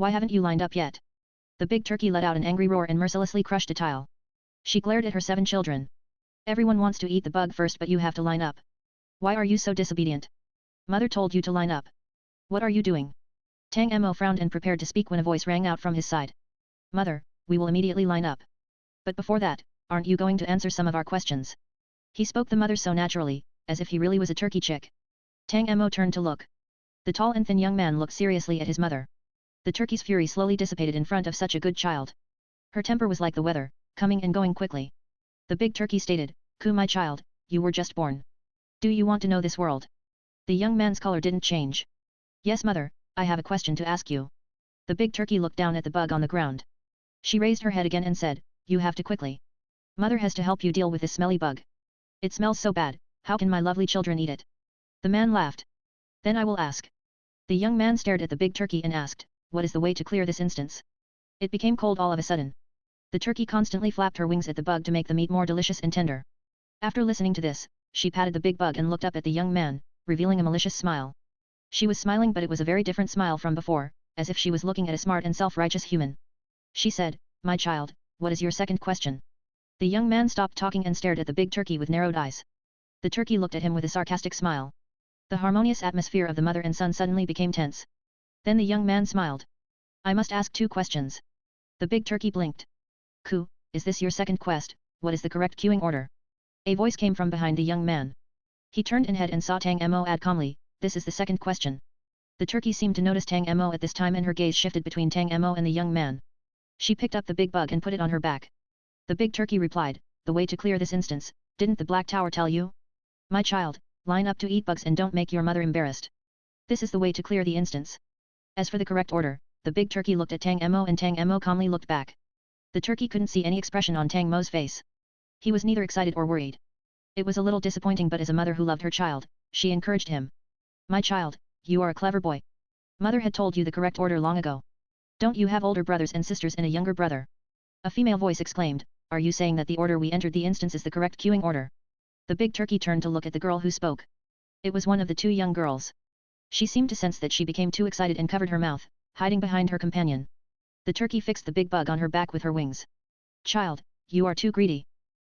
Why haven't you lined up yet? The big turkey let out an angry roar and mercilessly crushed a tile. She glared at her 7 children. Everyone wants to eat the bug first, but you have to line up. Why are you so disobedient? Mother told you to line up. What are you doing? Tang Mo frowned and prepared to speak when a voice rang out from his side. Mother, we will immediately line up. But before that, aren't you going to answer some of our questions? He spoke the mother so naturally, as if he really was a turkey chick. Tang Mo turned to look. The tall and thin young man looked seriously at his mother. The turkey's fury slowly dissipated in front of such a good child. Her temper was like the weather, coming and going quickly. The big turkey stated, "Ku, my child, you were just born. Do you want to know this world?" The young man's color didn't change. "Yes, mother, I have a question to ask you." The big turkey looked down at the bug on the ground. She raised her head again and said, "You have to quickly. Mother has to help you deal with this smelly bug. It smells so bad, how can my lovely children eat it?" The man laughed. "Then I will ask." The young man stared at the big turkey and asked, "What is the way to clear this instance?" It became cold all of a sudden. The turkey constantly flapped her wings at the bug to make the meat more delicious and tender. After listening to this, she patted the big bug and looked up at the young man, revealing a malicious smile. She was smiling, but it was a very different smile from before, as if she was looking at a smart and self-righteous human. She said, "My child, what is your second question?" The young man stopped talking and stared at the big turkey with narrowed eyes. The turkey looked at him with a sarcastic smile. The harmonious atmosphere of the mother and son suddenly became tense. Then the young man smiled. "I must ask 2 questions." The big turkey blinked. "Ku, is this your second quest? What is the correct queuing order?" A voice came from behind the young man. He turned in head and saw Tang Mo add calmly, "This is the second question." The turkey seemed to notice Tang Mo at this time, and her gaze shifted between Tang Mo and the young man. She picked up the big bug and put it on her back. The big turkey replied, "The way to clear this instance, didn't the Black Tower tell you? My child, line up to eat bugs and don't make your mother embarrassed. This is the way to clear the instance." As for the correct order, the big turkey looked at Tang Mo and Tang Mo calmly looked back. The turkey couldn't see any expression on Tang Mo's face. He was neither excited or worried. It was a little disappointing, but as a mother who loved her child, she encouraged him. "My child, you are a clever boy. Mother had told you the correct order long ago. Don't you have older brothers and sisters and a younger brother?" A female voice exclaimed, "Are you saying that the order we entered the instance is the correct queuing order?" The big turkey turned to look at the girl who spoke. It was one of the 2 young girls. She seemed to sense that she became too excited and covered her mouth, hiding behind her companion. The turkey fixed the big bug on her back with her wings. "Child, you are too greedy.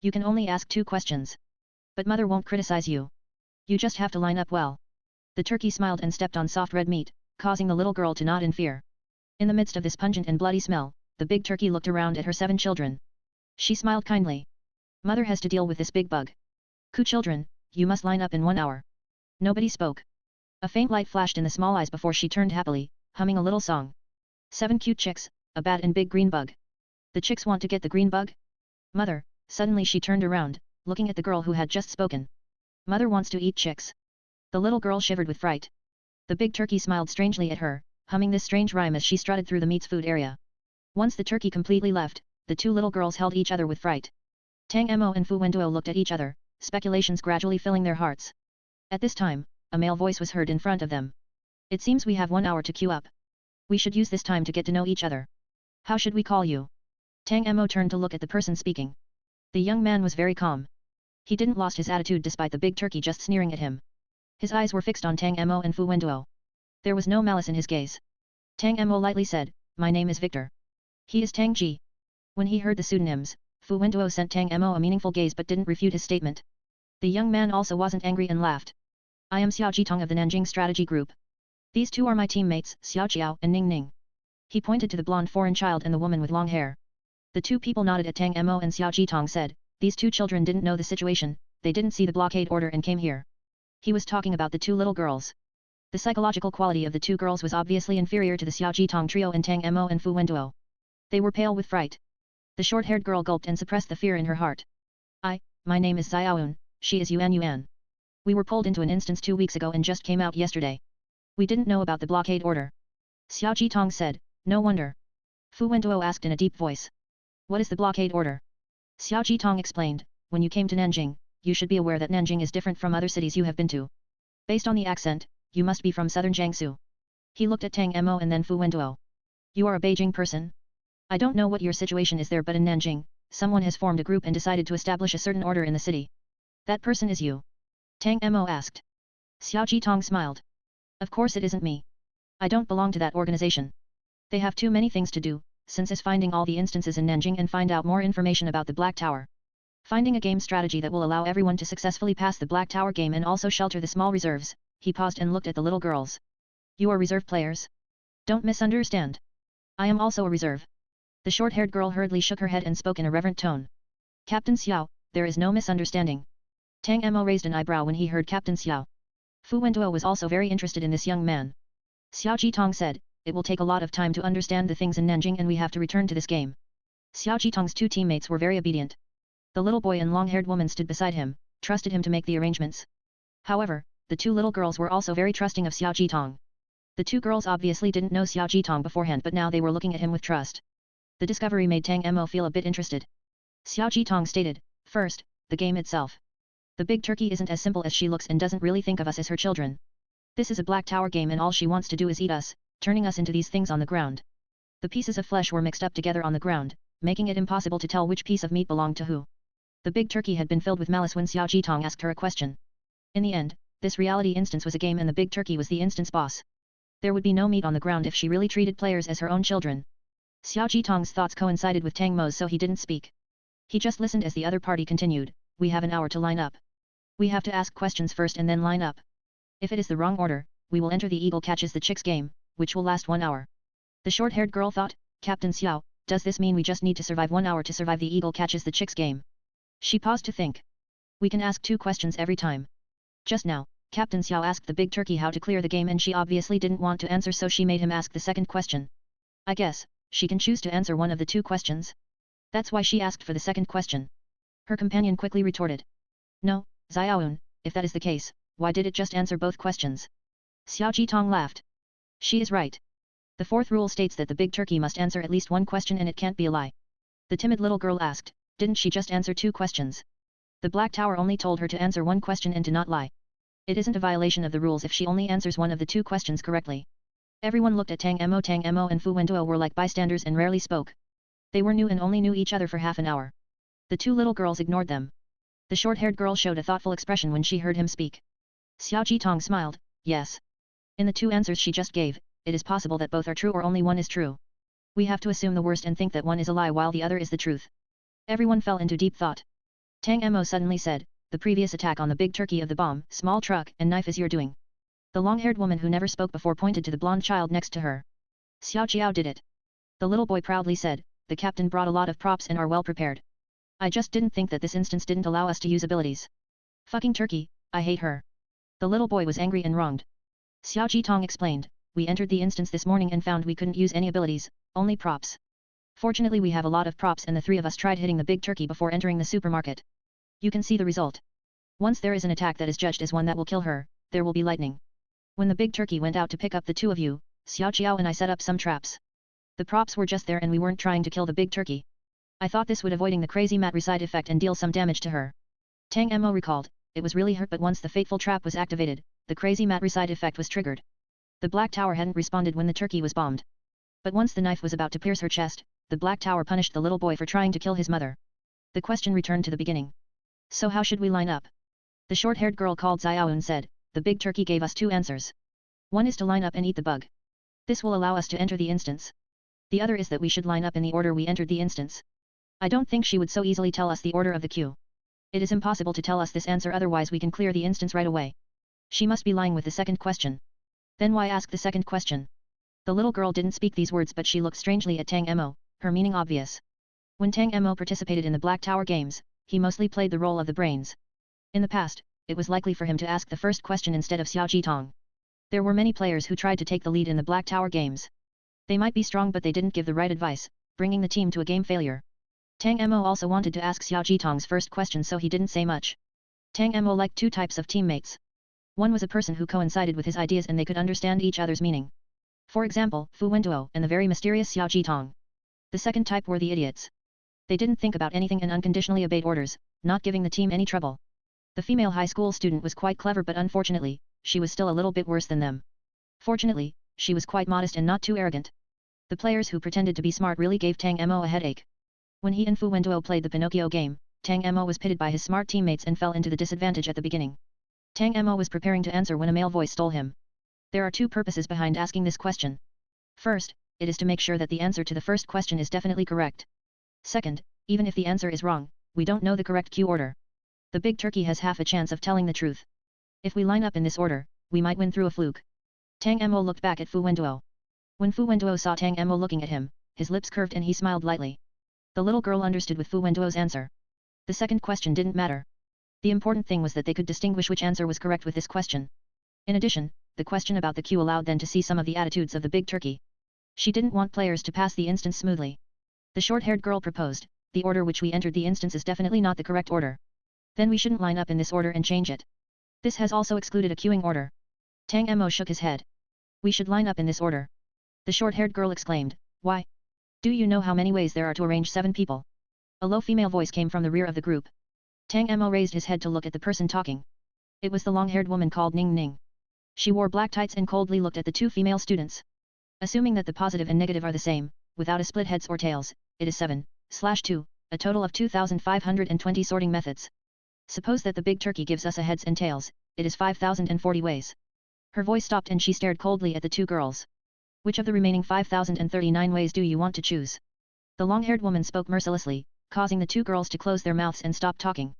You can only ask 2 questions. But mother won't criticize you. You just have to line up well." The turkey smiled and stepped on soft red meat, causing the little girl to nod in fear. In the midst of this pungent and bloody smell, the big turkey looked around at her 7 children. She smiled kindly. "Mother has to deal with this big bug. Ku children, you must line up in 1 hour." Nobody spoke. A faint light flashed in the small eyes before she turned happily, humming a little song. 7 cute chicks, a bad and big green bug. The chicks want to get the green bug? Mother, suddenly she turned around, looking at the girl who had just spoken. "Mother wants to eat chicks." The little girl shivered with fright. The big turkey smiled strangely at her, humming this strange rhyme as she strutted through the meat's food area. Once the turkey completely left, the 2 little girls held each other with fright. Tang Mo and Fu Wenduo looked at each other, speculations gradually filling their hearts. At this time, a male voice was heard in front of them. "It seems we have 1 hour to queue up. We should use this time to get to know each other. How should we call you?" Tang Mo turned to look at the person speaking. The young man was very calm. He didn't lost his attitude despite the big turkey just sneering at him. His eyes were fixed on Tang Mo and Fu Wenduo. There was no malice in his gaze. Tang Mo lightly said, "My name is Victor. He is Tang Ji." When he heard the pseudonyms, Fu Wenduo sent Tang Mo a meaningful gaze but didn't refute his statement. The young man also wasn't angry and laughed. "I am Xiao Jitong of the Nanjing Strategy Group. These 2 are my teammates, Xiao Qiao and Ning Ning." He pointed to the blonde foreign child and the woman with long hair. The 2 people nodded at Tang Mo, and Xiao Jitong said, "These 2 children didn't know the situation, they didn't see the blockade order and came here." He was talking about the 2 little girls. The psychological quality of the 2 girls was obviously inferior to the Xiao Jitong trio and Tang Mo and Fu Wenduo. They were pale with fright. The short-haired girl gulped and suppressed the fear in her heart. My name is Xiaoyun, she is Yuan Yuan. We were pulled into an instance 2 weeks ago and just came out yesterday. We didn't know about the blockade order." Xiao Jitong said, "No wonder." Fu Wenduo asked in a deep voice. "What is the blockade order?" Xiao Jitong explained, "When you came to Nanjing, you should be aware that Nanjing is different from other cities you have been to. Based on the accent, you must be from southern Jiangsu." He looked at Tang Mo and then Fu Wenduo. "You are a Beijing person? I don't know what your situation is there, but in Nanjing, someone has formed a group and decided to establish a certain order in the city. That person is you?" Tang Mo asked. Xiao Jitong smiled. "Of course it isn't me. I don't belong to that organization." They have too many things to do, since is finding all the instances in Nanjing and find out more information about the Black Tower. Finding a game strategy that will allow everyone to successfully pass the Black Tower game and also shelter the small reserves. He paused and looked at the little girls. You are reserve players? Don't misunderstand. I am also a reserve. The short-haired girl hurriedly shook her head and spoke in a reverent tone. Captain Xiao, there is no misunderstanding. Tang Mo raised an eyebrow when he heard Captain Xiao. Fu Wenduo was also very interested in this young man. Xiao Jitong said, it will take a lot of time to understand the things in Nanjing and we have to return to this game. Xiao Jitong's two teammates were very obedient. The little boy and long-haired woman stood beside him, trusted him to make the arrangements. However, the two little girls were also very trusting of Xiao Jitong. The two girls obviously didn't know Xiao Jitong beforehand but now they were looking at him with trust. The discovery made Tang Mo feel a bit interested. Xiao Jitong stated, first, the game itself. The big turkey isn't as simple as she looks and doesn't really think of us as her children. This is a Black Tower game and all she wants to do is eat us, turning us into these things on the ground. The pieces of flesh were mixed up together on the ground, making it impossible to tell which piece of meat belonged to who. The big turkey had been filled with malice when Xiao Jitong asked her a question. In the end, this reality instance was a game and the big turkey was the instance boss. There would be no meat on the ground if she really treated players as her own children. Xiao Jitong's thoughts coincided with Tang Mo's so he didn't speak. He just listened as the other party continued, we have an hour to line up. We have to ask questions first and then line up. If it is the wrong order, we will enter the eagle catches the chicks game, which will last 1 hour. The short-haired girl thought, Captain Xiao, does this mean we just need to survive 1 hour to survive the eagle catches the chicks game? She paused to think. We can ask 2 questions every time. Just now, Captain Xiao asked the big turkey how to clear the game and she obviously didn't want to answer so she made him ask the second question. I guess, she can choose to answer one of the 2 questions. That's why she asked for the second question. Her companion quickly retorted. No, Xiaoyun, if that is the case, why did it just answer both questions? Xiao Jitong laughed. She is right. The 4th rule states that the big turkey must answer at least 1 question and it can't be a lie. The timid little girl asked, didn't she just answer 2 questions? The Black Tower only told her to answer 1 question and to not lie. It isn't a violation of the rules if she only answers one of the 2 questions correctly. Everyone looked at Tang Mo and Fu Wenduo were like bystanders and rarely spoke. They were new and only knew each other for half an hour. The 2 little girls ignored them. The short-haired girl showed a thoughtful expression when she heard him speak. Xiao Jitong smiled, yes. In the 2 answers she just gave, it is possible that both are true or only one is true. We have to assume the worst and think that one is a lie while the other is the truth. Everyone fell into deep thought. Tang Mo suddenly said, the previous attack on the big turkey of the bomb, small truck and knife is your doing. The long-haired woman who never spoke before pointed to the blonde child next to her. Xiao Jiao did it. The little boy proudly said, the captain brought a lot of props and are well prepared. I just didn't think that this instance didn't allow us to use abilities. Fucking turkey, I hate her. The little boy was angry and wronged. Xiao Jitong explained, we entered the instance this morning and found we couldn't use any abilities, only props. Fortunately we have a lot of props and the 3 of us tried hitting the big turkey before entering the supermarket. You can see the result. Once there is an attack that is judged as one that will kill her, there will be lightning. When the big turkey went out to pick up the 2 of you, Xiao Jiao and I set up some traps. The props were just there and we weren't trying to kill the big turkey. I thought this would avoiding the crazy matricide effect and deal some damage to her. Tang Mo recalled, it was really hurt but once the fateful trap was activated, the crazy matricide effect was triggered. The Black Tower hadn't responded when the turkey was bombed. But once the knife was about to pierce her chest, the Black Tower punished the little boy for trying to kill his mother. The question returned to the beginning. So how should we line up? The short-haired girl called Xiaoyun said, the big turkey gave us 2 answers. One is to line up and eat the bug. This will allow us to enter the instance. The other is that we should line up in the order we entered the instance. I don't think she would so easily tell us the order of the queue. It is impossible to tell us this answer otherwise we can clear the instance right away. She must be lying with the second question. Then why ask the second question? The little girl didn't speak these words but she looked strangely at Tang Mo, her meaning obvious. When Tang Mo participated in the Black Tower games, he mostly played the role of the brains. In the past, it was likely for him to ask the first question instead of Xiao Jitong. There were many players who tried to take the lead in the Black Tower games. They might be strong but they didn't give the right advice, bringing the team to a game failure. Tang Mo also wanted to ask Xiao Jitong's first question so he didn't say much. Tang Mo liked 2 types of teammates. One was a person who coincided with his ideas and they could understand each other's meaning. For example, Fu Wenduo and the very mysterious Xiao Jitong. The second type were the idiots. They didn't think about anything and unconditionally obeyed orders, not giving the team any trouble. The female high school student was quite clever but unfortunately, she was still a little bit worse than them. Fortunately, she was quite modest and not too arrogant. The players who pretended to be smart really gave Tang Mo a headache. When he and Fu Wenduo played the Pinocchio game, Tang Mo was pitted by his smart teammates and fell into the disadvantage at the beginning. Tang Mo was preparing to answer when a male voice stole him. There are 2 purposes behind asking this question. First, it is to make sure that the answer to the first question is definitely correct. Second, even if the answer is wrong, we don't know the correct queue order. The big turkey has half a chance of telling the truth. If we line up in this order, we might win through a fluke. Tang Mo looked back at Fu Wenduo. When Fu Wenduo saw Tang Mo looking at him, his lips curved and he smiled lightly. The little girl understood with Fu Wenduo's answer. The second question didn't matter. The important thing was that they could distinguish which answer was correct with this question. In addition, the question about the queue allowed them to see some of the attitudes of the big turkey. She didn't want players to pass the instance smoothly. The short-haired girl proposed, the order which we entered the instance is definitely not the correct order. Then we shouldn't line up in this order and change it. This has also excluded a queuing order. Tang Mo shook his head. We should line up in this order. The short-haired girl exclaimed, why? Do you know how many ways there are to arrange 7 people? A low female voice came from the rear of the group. Tang Mo raised his head to look at the person talking. It was the long-haired woman called Ning Ning. She wore black tights and coldly looked at the 2 female students. Assuming that the positive and negative are the same, without a split heads or tails, it is 7/2, a total of 2,520 sorting methods. Suppose that the big turkey gives us a heads and tails, it is 5,040 ways. Her voice stopped and she stared coldly at the 2 girls. Which of the remaining 5,039 ways do you want to choose? The long-haired woman spoke mercilessly, causing the 2 girls to close their mouths and stop talking.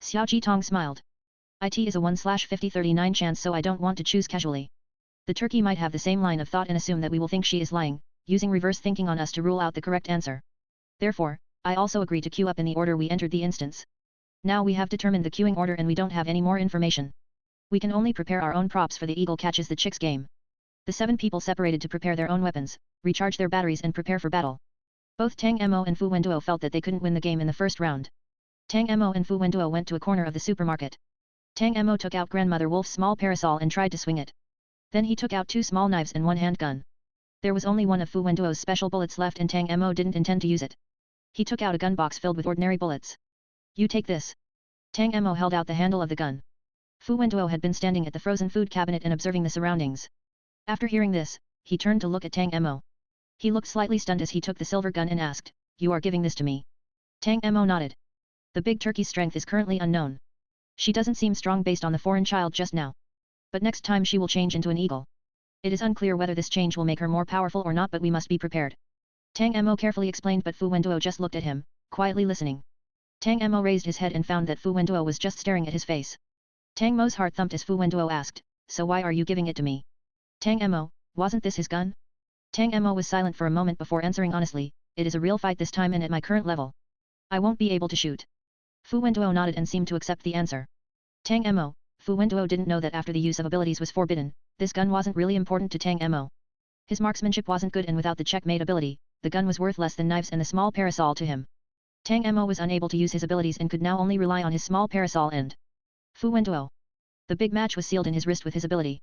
Xiao Jitong smiled. It is a 1/5039 chance, so I don't want to choose casually. The turkey might have the same line of thought and assume that we will think she is lying, using reverse thinking on us to rule out the correct answer. Therefore, I also agree to queue up in the order we entered the instance. Now we have determined the queuing order and we don't have any more information. We can only prepare our own props for the eagle catches the chicks game. The 7 people separated to prepare their own weapons, recharge their batteries and prepare for battle. Both Tang Mo and Fu Wenduo felt that they couldn't win the game in the first round. Tang Mo and Fu Wenduo went to a corner of the supermarket. Tang Mo took out Grandmother Wolf's small parasol and tried to swing it. Then he took out 2 small knives and 1 handgun. There was only one of Fu Wenduo's special bullets left and Tang Mo didn't intend to use it. He took out a gun box filled with ordinary bullets. You take this. Tang Mo held out the handle of the gun. Fu Wenduo had been standing at the frozen food cabinet and observing the surroundings. After hearing this, he turned to look at Tang Mo. He looked slightly stunned as he took the silver gun and asked, you are giving this to me? Tang Mo nodded. The big turkey's strength is currently unknown. She doesn't seem strong based on the foreign child just now. But next time she will change into an eagle. It is unclear whether this change will make her more powerful or not, but we must be prepared. Tang Mo carefully explained, but Fu Wenduo just looked at him, quietly listening. Tang Mo raised his head and found that Fu Wenduo was just staring at his face. Tang Mo's heart thumped as Fu Wenduo asked, so why are you giving it to me? Tang Mo, wasn't this his gun? Tang Mo was silent for a moment before answering honestly, it is a real fight this time and at my current level. I won't be able to shoot. Fu Wenduo nodded and seemed to accept the answer. Tang Mo, Fu Wenduo didn't know that after the use of abilities was forbidden, this gun wasn't really important to Tang Mo. His marksmanship wasn't good and without the checkmate ability, the gun was worth less than knives and the small parasol to him. Tang Mo was unable to use his abilities and could now only rely on his small parasol and Fu Wenduo. The big match was sealed in his wrist with his ability.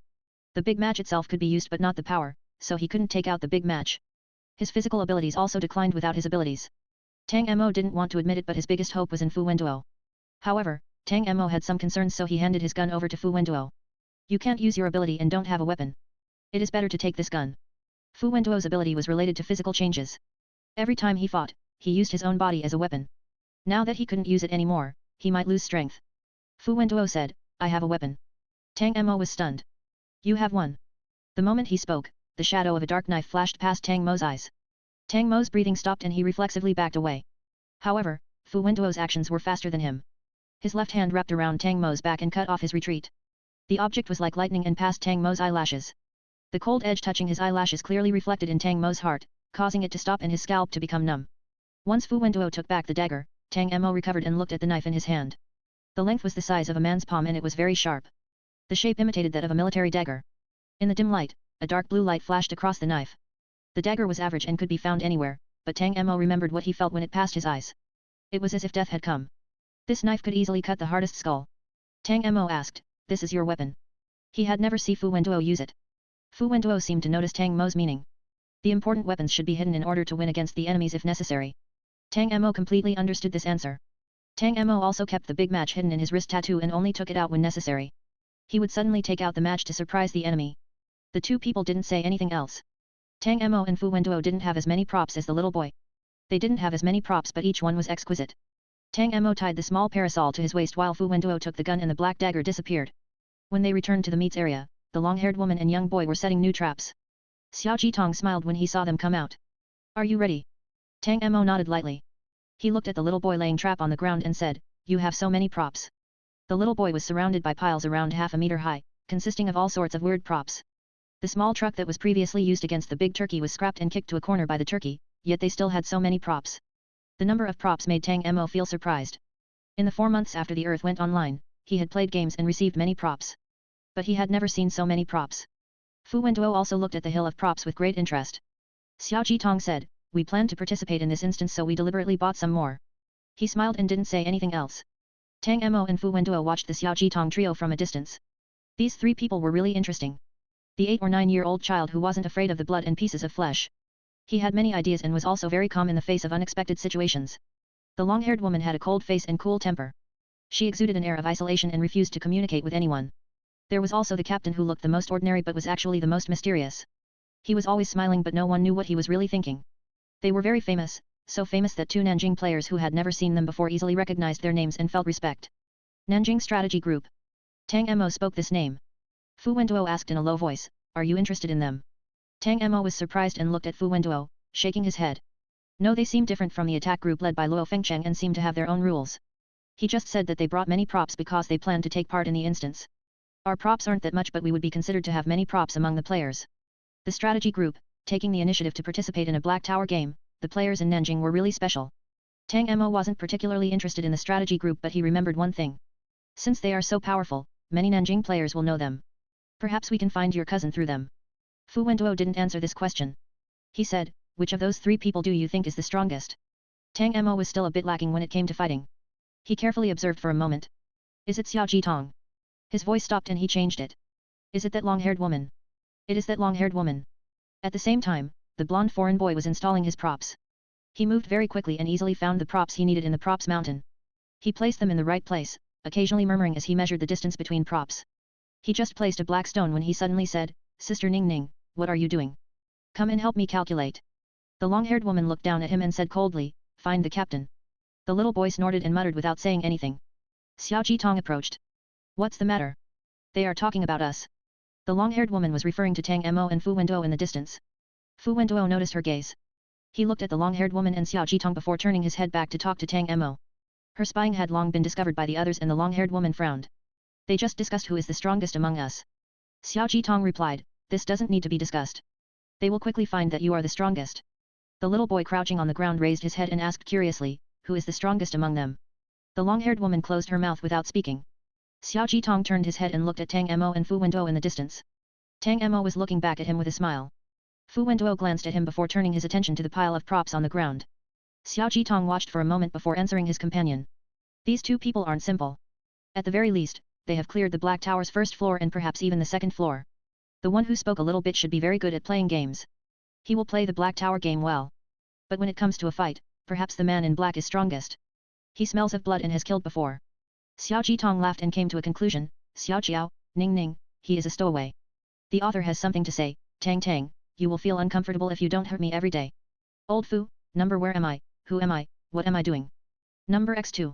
The big match itself could be used but not the power, so he couldn't take out the big match. His physical abilities also declined without his abilities. Tang Mo didn't want to admit it, but his biggest hope was in Fu Wenduo. However, Tang Mo had some concerns, so he handed his gun over to Fu Wenduo. You can't use your ability and don't have a weapon. It is better to take this gun. Fu Wenduo's ability was related to physical changes. Every time he fought, he used his own body as a weapon. Now that he couldn't use it anymore, he might lose strength. Fu Wenduo said, I have a weapon. Tang Mo was stunned. You have one. The moment he spoke, the shadow of a dark knife flashed past Tang Mo's eyes. Tang Mo's breathing stopped and he reflexively backed away. However, Fu Wenduo's actions were faster than him. His left hand wrapped around Tang Mo's back and cut off his retreat. The object was like lightning and passed Tang Mo's eyelashes. The cold edge touching his eyelashes clearly reflected in Tang Mo's heart, causing it to stop and his scalp to become numb. Once Fu Wenduo took back the dagger, Tang Mo recovered and looked at the knife in his hand. The length was the size of a man's palm and it was very sharp. The shape imitated that of a military dagger. In the dim light, a dark blue light flashed across the knife. The dagger was average and could be found anywhere, but Tang Mo remembered what he felt when it passed his eyes. It was as if death had come. This knife could easily cut the hardest skull. Tang Mo asked, this is your weapon? He had never seen Fu Wenduo use it. Fu Wenduo seemed to notice Tang Mo's meaning. The important weapons should be hidden in order to win against the enemies if necessary. Tang Mo completely understood this answer. Tang Mo also kept the big match hidden in his wrist tattoo and only took it out when necessary. He would suddenly take out the match to surprise the enemy. The 2 people didn't say anything else. Tang Mo and Fu Wenduo didn't have as many props as the little boy. They didn't have as many props, but each one was exquisite. Tang Mo tied the small parasol to his waist while Fu Wenduo took the gun and the black dagger disappeared. When they returned to the meats area, the long-haired woman and young boy were setting new traps. Xiao Jitong smiled when he saw them come out. Are you ready? Tang Mo nodded lightly. He looked at the little boy laying trap on the ground and said, you have so many props. The little boy was surrounded by piles around half a meter high, consisting of all sorts of weird props. The small truck that was previously used against the big turkey was scrapped and kicked to a corner by the turkey, yet they still had so many props. The number of props made Tang Mo feel surprised. In the 4 months after the Earth went online, he had played games and received many props. But he had never seen so many props. Fu Wenduo also looked at the hill of props with great interest. Xiao Jitong said, we planned to participate in this instance so we deliberately bought some more. He smiled and didn't say anything else. Tang Mo and Fu Wenduo watched the Xiao Jitong trio from a distance. These 3 people were really interesting. The 8 or 9-year-old child who wasn't afraid of the blood and pieces of flesh. He had many ideas and was also very calm in the face of unexpected situations. The long-haired woman had a cold face and cool temper. She exuded an air of isolation and refused to communicate with anyone. There was also the captain who looked the most ordinary but was actually the most mysterious. He was always smiling but no one knew what he was really thinking. They were very famous, so famous that 2 Nanjing players who had never seen them before easily recognized their names and felt respect. Nanjing Strategy Group. Tang Mo spoke this name. Fu Wenduo asked in a low voice, are you interested in them? Tang Mo was surprised and looked at Fu Wenduo, shaking his head. No, they seem different from the attack group led by Luo Fengcheng and seem to have their own rules. He just said that they brought many props because they planned to take part in the instance. Our props aren't that much but we would be considered to have many props among the players. The strategy group, taking the initiative to participate in a Black Tower game, the players in Nanjing were really special. Tang Mo wasn't particularly interested in the strategy group but he remembered one thing. Since they are so powerful, many Nanjing players will know them. Perhaps we can find your cousin through them. Fu Wenduo didn't answer this question. He said, which of those 3 people do you think is the strongest? Tang Mo was still a bit lacking when it came to fighting. He carefully observed for a moment. Is it Xiao Jitong? His voice stopped and he changed it. Is it that long-haired woman? It is that long-haired woman. At the same time, the blonde foreign boy was installing his props. He moved very quickly and easily found the props he needed in the props mountain. He placed them in the right place, occasionally murmuring as he measured the distance between props. He just placed a black stone when he suddenly said, Sister Ning Ning, what are you doing? Come and help me calculate. The long-haired woman looked down at him and said coldly, find the captain. The little boy snorted and muttered without saying anything. Xiao Jitong approached. What's the matter? They are talking about us. The long-haired woman was referring to Tang Mo and Fu Wenduo in the distance. Fu Wenduo noticed her gaze. He looked at the long-haired woman and Xiao Jitong before turning his head back to talk to Tang Mo. Her spying had long been discovered by the others and the long-haired woman frowned. They just discussed who is the strongest among us. Xiao Jitong replied, this doesn't need to be discussed. They will quickly find that you are the strongest. The little boy crouching on the ground raised his head and asked curiously, who is the strongest among them? The long-haired woman closed her mouth without speaking. Xiao Jitong turned his head and looked at Tang Mo and Fu Wenduo in the distance. Tang Mo was looking back at him with a smile. Fu Wenduo glanced at him before turning his attention to the pile of props on the ground. Xiao Jitong watched for a moment before answering his companion. These 2 people aren't simple. At the very least, they have cleared the Black Tower's 1st floor and perhaps even the 2nd floor. The one who spoke a little bit should be very good at playing games. He will play the Black Tower game well. But when it comes to a fight, perhaps the man in black is strongest. He smells of blood and has killed before. Xiao Jitong laughed and came to a conclusion, Xiao Jiao, Ning Ning, he is a stowaway. The author has something to say, Tang Tang, you will feel uncomfortable if you don't hurt me every day. Old Fu, number where am I, who am I, what am I doing? Number X2.